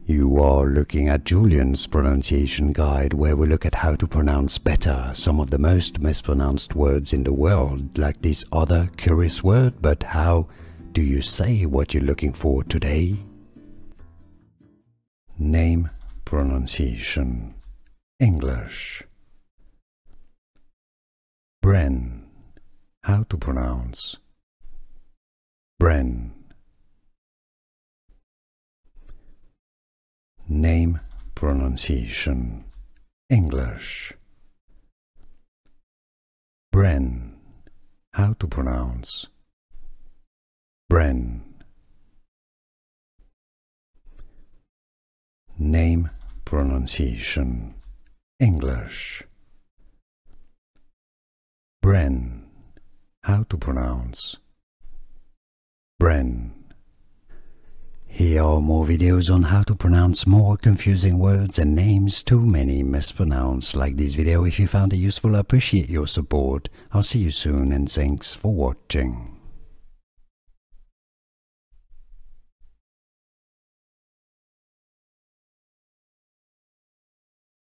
You are looking at Julian's pronunciation guide, where we look at how to pronounce better some of the most mispronounced words in the world, like this other curious word. But how do you say what you're looking for today? Name pronunciation. English. Bryn. How to pronounce. Bryn. Name pronunciation. English. Bryn. How to pronounce. Bryn. Name pronunciation. English. Bryn. How to pronounce. Bryn. Here are more videos on how to pronounce more confusing words and names too many mispronounced. Like this video if you found it useful. I appreciate your support. I'll see you soon and thanks for watching.